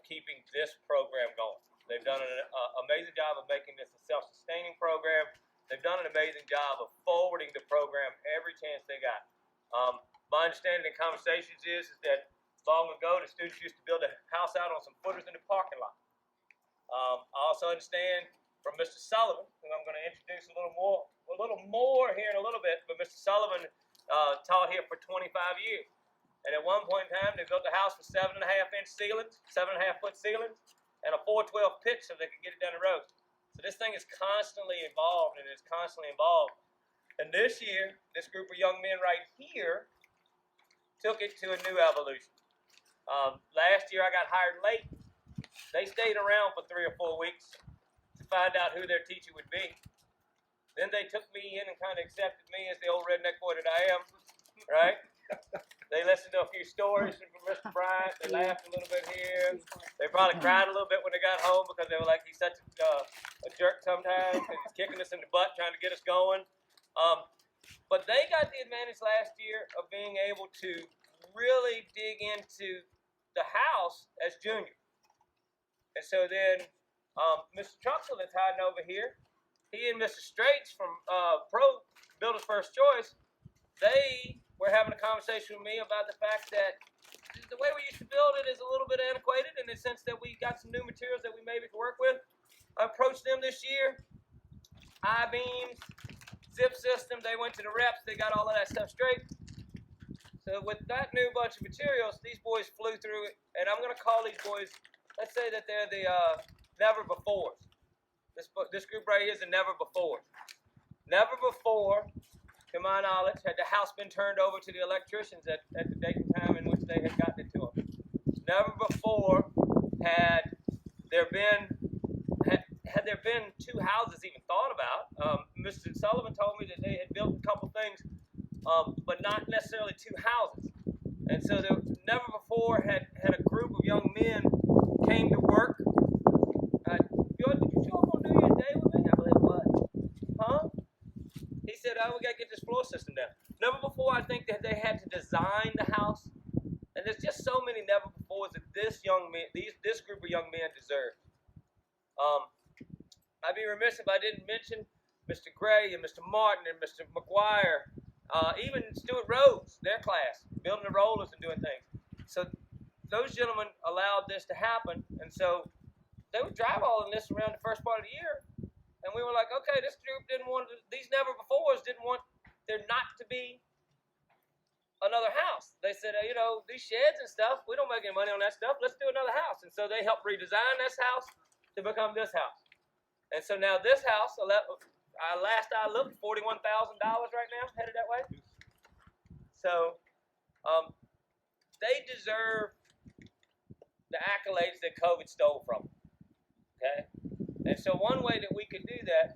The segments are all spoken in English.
keeping this program going. They've done an amazing job of making this a self-sustaining program. They've done an amazing job of forwarding the program every chance they got. My understanding in conversations is that long ago the students used to build a house out on some footers in the parking lot. I also understand from Mr. Sullivan, who I'm going to introduce a little more here in a little bit, but Mr. Sullivan taught here for 25 years. And at one point in time, they built a house with 7.5-inch ceilings, 7.5-foot ceilings, and a 412 pitch so they could get it down the road. So this thing is constantly evolved and is constantly involved. And this year, this group of young men right here took it to a new evolution. Last year, I got hired late. They stayed around for 3 or 4 weeks to find out who their teacher would be. Then they took me in and kind of accepted me as the old redneck boy that I am, right? They listened to a few stories from Mr. Bryant. They laughed a little bit here. They probably cried a little bit when they got home because they were like, he's such a jerk sometimes because he's kicking us in the butt trying to get us going. But they got the advantage last year of being able to really dig into the house as juniors. And so then Mr. Truxell that's hiding over here, he and Mr. Straits from Builder's First Choice, they were having a conversation with me about the fact that the way we used to build it is a little bit antiquated in the sense that we got some new materials that we maybe could work with. I approached them this year, I-beams, zip system, they went to the reps, they got all of that stuff straight. So with that new bunch of materials, these boys flew through it, and I'm going to call these boys, let's say that they're the never-befores. This group right here is the never-befores. Never before, to my knowledge, had the house been turned over to the electricians at the date and time in which they had gotten it to them. Never before had there been two houses even thought about. Mr. Sullivan told me that they had built a couple things, but not necessarily two houses. And so there never before had a group of young men came to work. Did you show up on New Year's Day with me? I believe it was. Huh? He said, we got to get this floor system down. Never before I think that they had to design the house. And there's just so many never befores that this group of young men deserve. I'd be remiss if I didn't mention Mr. Gray and Mr. Martin and Mr. McGuire, even Stuart Rhodes, their class, building the rollers and doing things. So those gentlemen allowed this to happen. And so they would drive all of this around the first part of the year. And we were like, okay, this group these never-befores didn't want there not to be another house. They said, these sheds and stuff, we don't make any money on that stuff. Let's do another house. And so they helped redesign this house to become this house. And so now this house, last I looked, $41,000 right now, headed that way. So they deserve the accolades that COVID stole from them. Okay? And so one way that we could do that,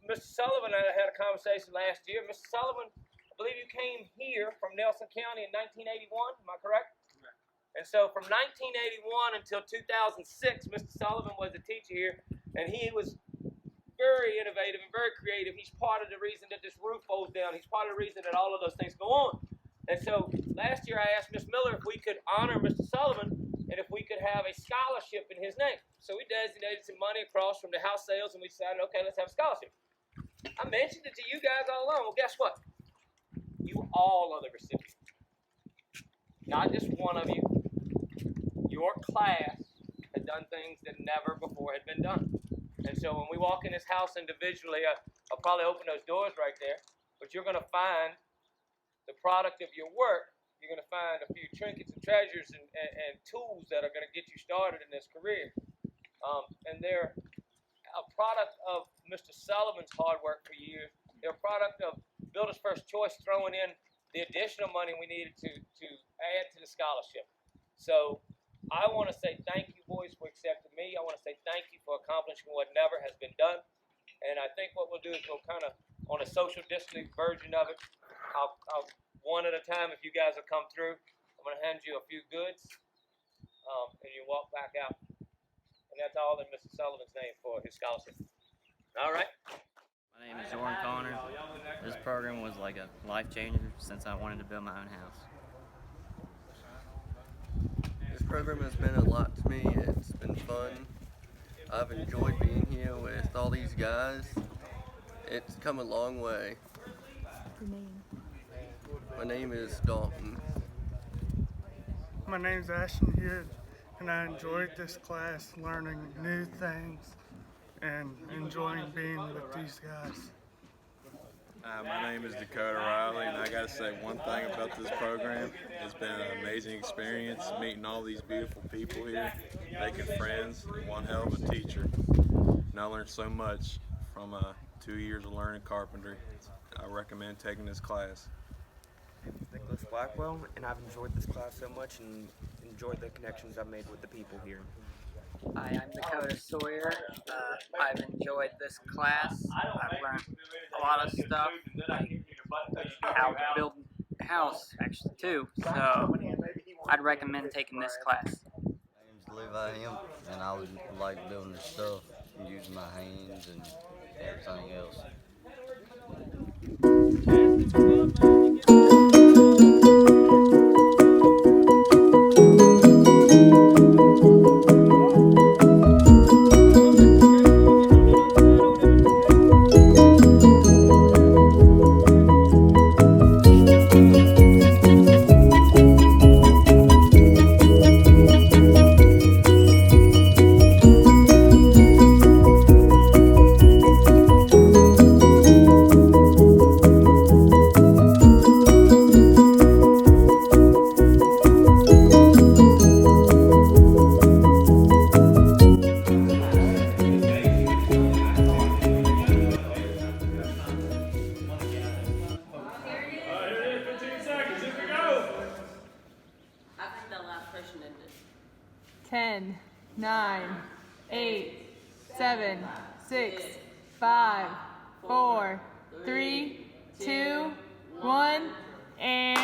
Mr. Sullivan and I had a conversation last year. Mr. Sullivan, I believe you came here from Nelson County in 1981, am I correct? Correct. And so from 1981 until 2006, Mr. Sullivan was a teacher here, and he was very innovative and very creative. He's part of the reason that this roof folds down. He's part of the reason that all of those things go on. And so last year I asked Ms. Miller if we could honor Mr. Sullivan and if we could have a scholarship in his name. So we designated some money across from the house sales, and we decided, okay, let's have a scholarship. I mentioned it to you guys all along. Well, guess what? You all are the recipients. Not just one of you. Your class had done things that never before had been done. And so when we walk in this house individually, I'll probably open those doors right there, but you're going to find the product of your work. You're going to find a few trinkets and treasures and tools that are going to get you started in this career. And they're a product of Mr. Sullivan's hard work for years. They're a product of Builder's First Choice throwing in the additional money we needed to add to the scholarship. So I want to say thank you, boys, for accepting me. I want to say thank you for accomplishing what never has been done. And I think what we'll do is we'll kind of, on a social distancing version of it, I'll one at a time, if you guys will come through, I'm going to hand you a few goods, and you walk back out. And that's all in Mr. Sullivan's name for his scholarship. All right? My name is Jordan Connor. This program was like a life changer since I wanted to build my own house. This program has meant a lot to me. It's been fun. I've enjoyed being here with all these guys. It's come a long way. Your name? My name is Dalton. My name's Ashton Hewitt, and I enjoyed this class, learning new things and enjoying being with these guys. My name is Dakota Riley, and I got to say one thing about this program. It's been an amazing experience meeting all these beautiful people here, making friends, and one hell of a teacher. And I learned so much from 2 years of learning carpentry. I recommend taking this class. My name is Nicholas Blackwell, and I've enjoyed this class so much and enjoyed the connections I've made with the people here. Hi, I'm Dakota Sawyer. I've enjoyed this class. I've learned a lot of stuff, like how to build a house, actually, too. So I'd recommend taking this class. My name's Levi Hemp, and I would like building stuff and using my hands and everything else. I think the last question ended. 10, 9, 8, 7, 6, 5, 4, 3, 2, 1, and...